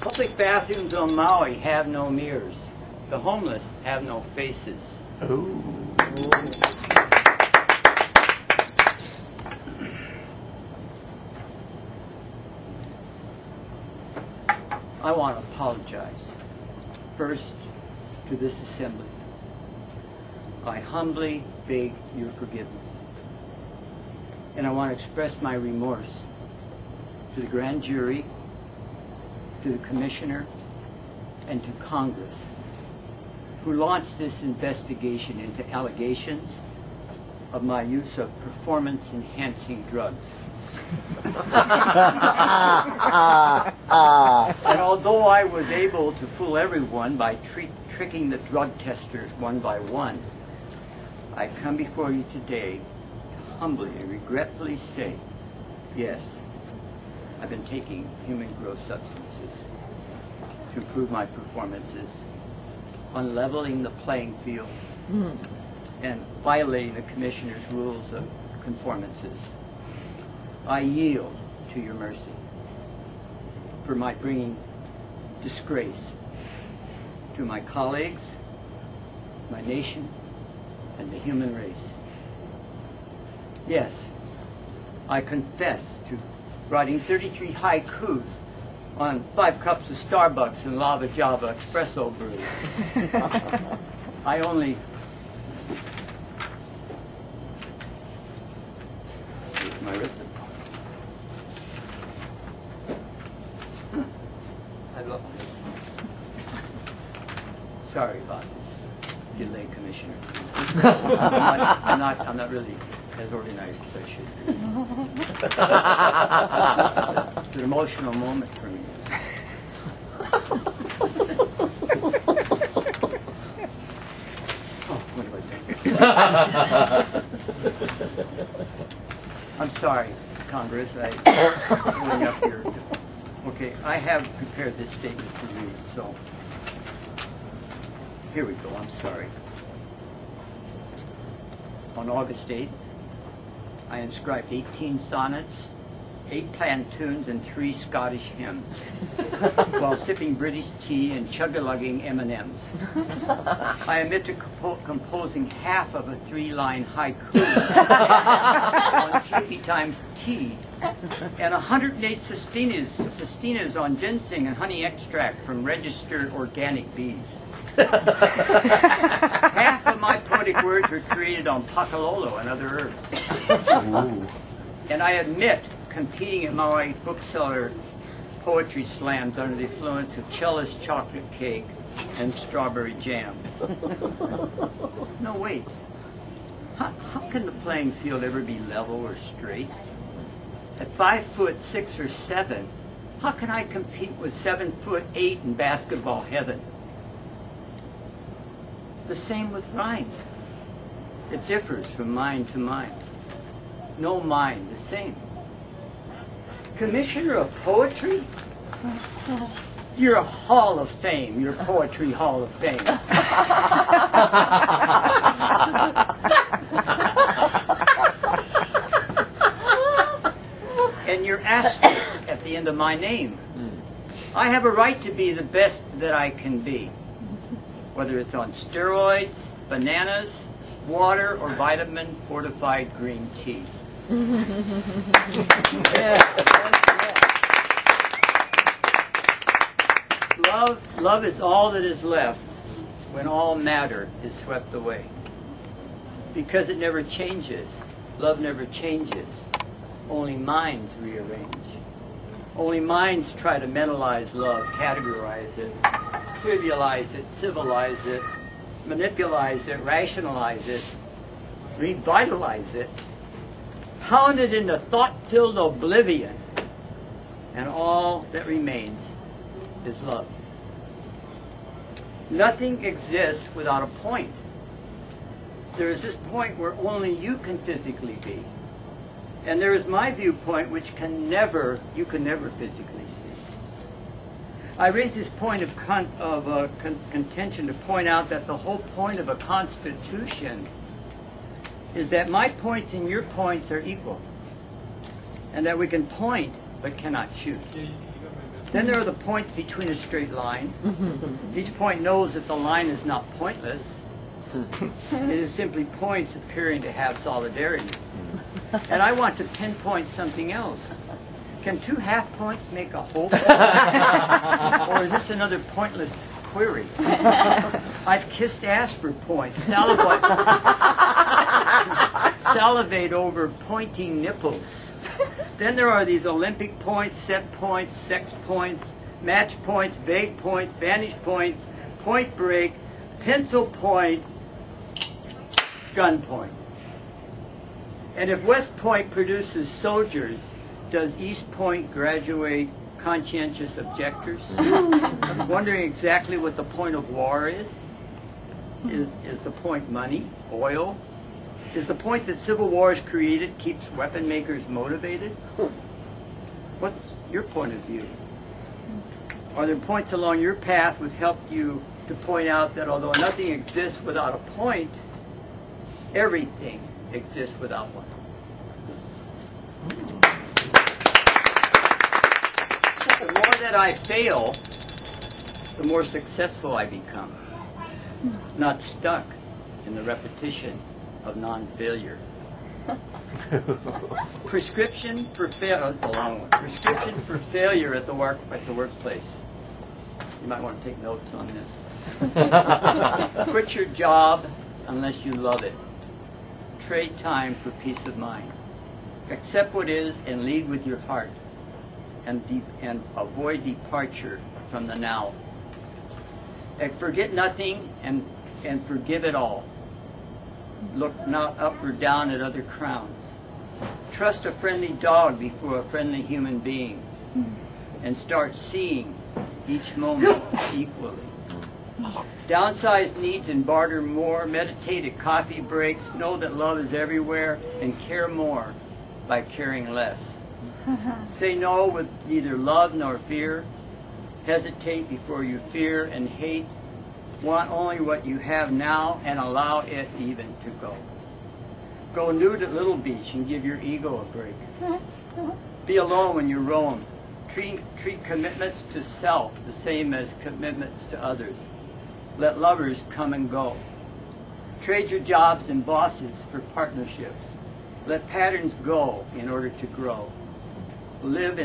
Public bathrooms on Maui have no mirrors. The homeless have no faces. Ooh. I want to apologize. First, to this assembly. I humbly beg your forgiveness. And I want to express my remorse to the grand jury, to the commissioner, and to Congress, who launched this investigation into allegations of my use of performance-enhancing drugs. And although I was able to fool everyone by tricking the drug testers one by one, I come before you today to humbly and regretfully say, yes, I've been taking human growth substances to improve my performances, unleveling the playing field, and violating the commissioner's rules of conformances. I yield to your mercy for my bringing disgrace to my colleagues, my nation, and the human race. Yes, I confess to writing 33 haikus on 5 cups of Starbucks and Lava Java espresso brews. I only... Here's my wrist. I love this. Sorry about this delay, Commissioner. I'm not really as organized as I should be. It's an emotional moment for me. Oh, what do I think? I'm sorry, Congress. Pulling up here. Okay, I have prepared this statement to read, so here we go. I'm sorry. On August 8th, I inscribed 18 sonnets, 8 plantoons, and 3 Scottish hymns, while sipping British tea and chug-a-lugging M&Ms. I admit to composing half of a 3-line haiku on Sleepy Time's tea, and 108 sestinas on ginseng and honey extract from registered organic bees. Half of my poetic words were created on pakalolo and other herbs. And I admit competing at Maui bookseller poetry slams under the influence of cellist chocolate cake and strawberry jam. No, wait. How can the playing field ever be level or straight? At 5'6" or 7, how can I compete with 7'8" in basketball heaven? The same with rhyme. It differs from mind to mind. No mind the same. Commissioner of Poetry? You're a Hall of Fame. You're Poetry Hall of Fame. And your asterisk at the end of my name. I have a right to be the best that I can be. Whether it's on steroids, bananas, water, or vitamin-fortified green tea. Love is all that is left when all matter is swept away. Because it never changes. Love never changes. Only minds rearrange. Only minds try to mentalize love, categorize it, trivialize it, civilize it, manipulate it, rationalize it, revitalize it, pound it into thought-filled oblivion, and all that remains is love. Nothing exists without a point. There is this point where only you can physically be. And there is my viewpoint, which you can never physically see. I raise this point of contention to point out that the whole point of a constitution is that my points and your points are equal, and that we can point but cannot shoot. Then there are the points between a straight line. Each point knows that the line is not pointless. It is simply points appearing to have solidarity. And I want to pinpoint something else. Can 2 half points make a whole point? Or is this another pointless query? I've kissed ass for points. Salivate over pointing nipples. Then there are these Olympic points, set points, sex points, match points, vague points, vantage points, point break, pencil point, gun point. And if West Point produces soldiers, does East Point graduate conscientious objectors? I'm wondering exactly what the point of war is. Is the point money, oil? Is the point that civil wars created keeps weapon makers motivated? What's your point of view? Are there points along your path which help you to point out that although nothing exists without a point, everything exists without one? The more that I fail, the more successful I become. Not stuck in the repetition of non-failure. Prescription for failure. Oh, that's a long one. Prescription for failure at the workplace. You might want to take notes on this. Quit your job unless you love it. Trade time for peace of mind. Accept what is and lead with your heart. And avoid departure from the now. And forget nothing and forgive it all. Look not up or down at other crowns. Trust a friendly dog before a friendly human being. And start seeing each moment equally. Downsize needs and barter more. Meditate at coffee breaks. Know that love is everywhere. And care more by caring less. Say no with neither love nor fear. Hesitate before you fear and hate. Want only what you have now and allow it even to go. Go nude at Little Beach and give your ego a break. Be alone when you roam. Treat commitments to self the same as commitments to others. Let lovers come and go. Trade your jobs and bosses for partnerships. Let patterns go in order to grow. Live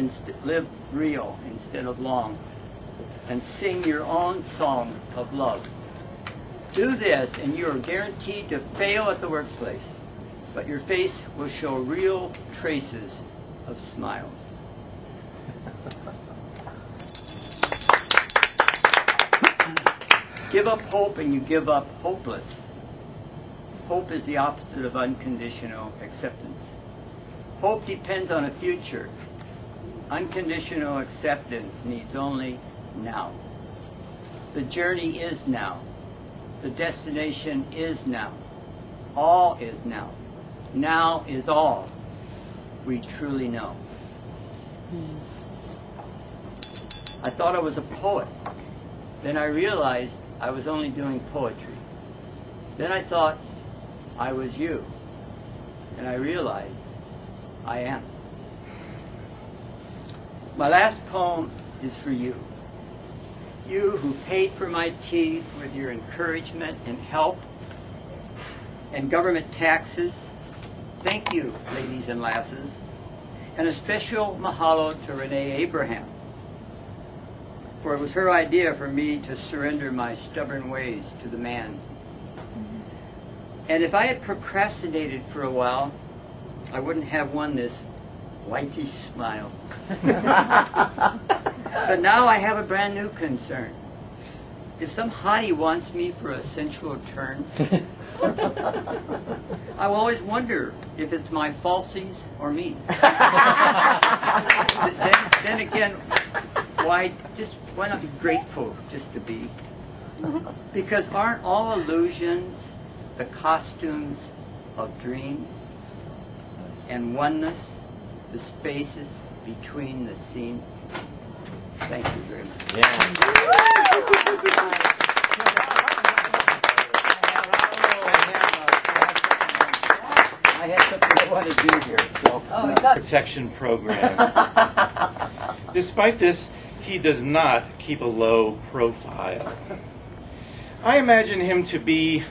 real instead of long, and sing your own song of love. Do this and you are guaranteed to fail at the workplace, but your face will show real traces of smiles. Give up hope and you give up hopeless. Hope is the opposite of unconditional acceptance. Hope depends on a future. Unconditional acceptance needs only now. The journey is now. The destination is now. All is now. Now is all we truly know. I thought I was a poet. Then I realized I was only doing poetry. Then I thought I was you. And I realized I am. My last poem is for you. You who paid for my teeth with your encouragement and help and government taxes. Thank you, ladies and lasses. And a special mahalo to Renee Abraham, for it was her idea for me to surrender my stubborn ways to the man. And if I had procrastinated for a while, I wouldn't have won this whitish smile. But now I have a brand new concern. If some hottie wants me for a sensual turn, I will always wonder if it's my falsies or me. then again, why not be grateful just to be? Because aren't all illusions the costumes of dreams? And oneness, the spaces between the seams? Thank you very much. Yeah. I had something I want to do here. So. Protection program. Despite this, he does not keep a low profile. I imagine him to be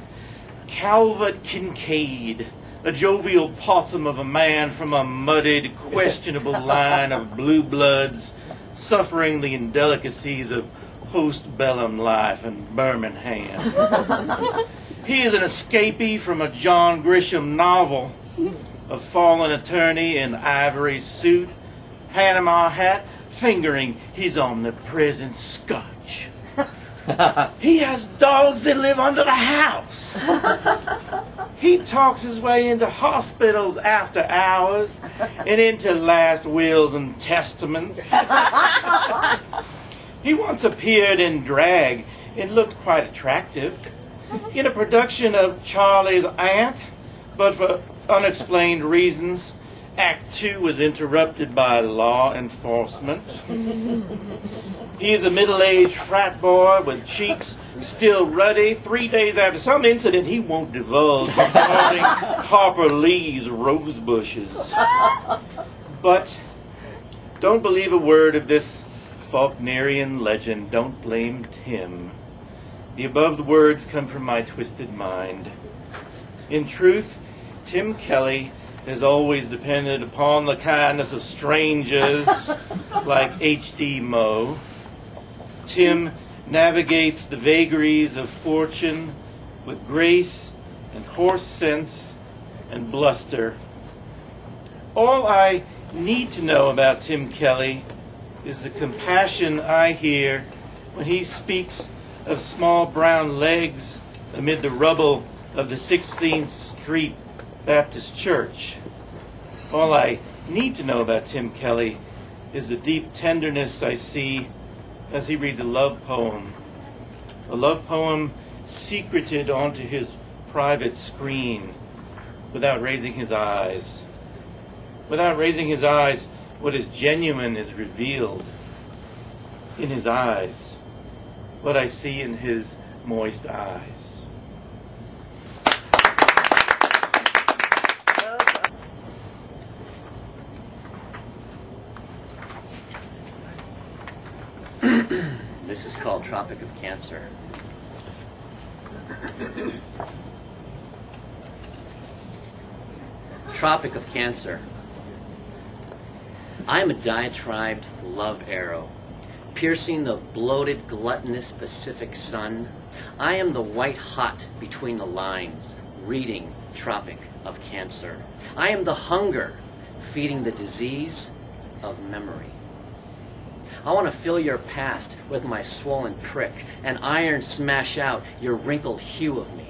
Calvert Kincaid, a jovial possum of a man from a muddied, questionable line of blue bloods, suffering the indelicacies of postbellum life in Birmingham. He is an escapee from a John Grisham novel, a fallen attorney in ivory suit, Panama hat, fingering his omnipresent scotch. He has dogs that live under the house. He talks his way into hospitals after hours and into last wills and testaments. He once appeared in drag and looked quite attractive in a production of Charlie's Aunt, but for unexplained reasons, Act 2 was interrupted by law enforcement. He is a middle-aged frat boy with cheeks still ruddy 3 days after some incident he won't divulge regarding Harper Lee's rose bushes. But don't believe a word of this Faulknerian legend. Don't blame Tim. The above words come from my twisted mind. In truth, Tim Kelly has always depended upon the kindness of strangers like H.D. Moe. Tim navigates the vagaries of fortune with grace and horse sense and bluster. All I need to know about Tim Kelly is the compassion I hear when he speaks of small brown legs amid the rubble of the 16th Street Baptist Church. All I need to know about Tim Kelly is the deep tenderness I see as he reads a love poem secreted onto his private screen without raising his eyes. Without raising his eyes, what is genuine is revealed in his eyes, what I see in his moist eyes. This is called Tropic of Cancer. Tropic of Cancer. I am a diatribed love arrow, piercing the bloated, gluttonous Pacific sun. I am the white hot between the lines, reading Tropic of Cancer. I am the hunger, feeding the disease of memory. I want to fill your past with my swollen prick and iron smash out your wrinkled hue of me.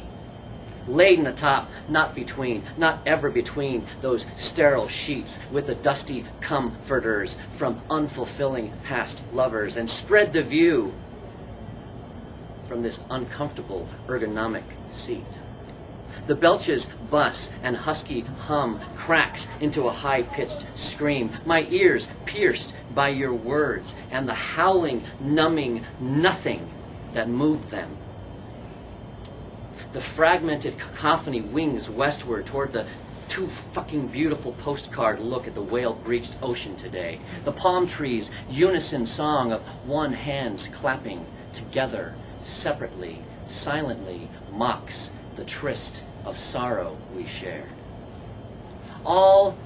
Laden atop, not between, not ever between those sterile sheets with the dusty comforters from unfulfilling past lovers, and spread the view from this uncomfortable ergonomic seat. The belches bus and husky hum cracks into a high-pitched scream, my ears pierced by your words and the howling, numbing nothing that moved them. The fragmented cacophony wings westward toward the too fucking beautiful postcard look at the whale-breached ocean today. The palm trees' unison song of one hand's clapping together, separately, silently, mocks the tryst of sorrow we shared. All